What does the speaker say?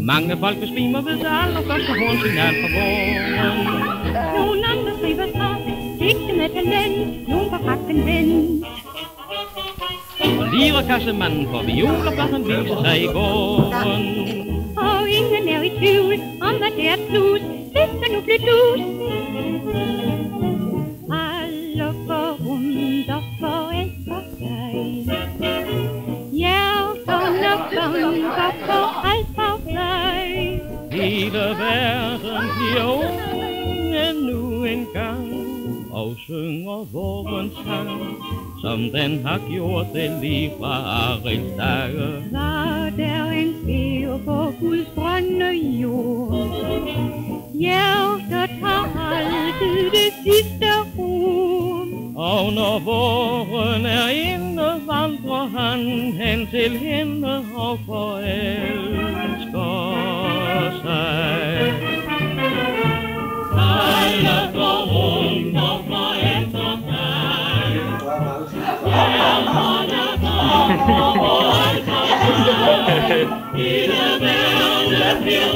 Mange folk besvimer ved det allerførste hornsignal fra våren. Nogle andre skriver så digte med talent, nogen på pakken ven. Og lirekassemanden på violerpladsen viser sig i gården. Og ingen er i tvivl om, hvad det er plus, hvis der nu bliver dus. Alle går rundt og forelsker sig. Hjerterne banker på alt for sig. Hele verden bliver unge nu en gang og synger vårens sang, som den har gjort det lige fra Arils dage. Var der en sker på Guds grønne jord? Hjertet har altid det sidste ord. Og når våren er inde, vandrer han hen til hende og forelsker sig. Alle går rundt og forelsker sig. Hjerterne går og forelsker sig. Hele verden bliver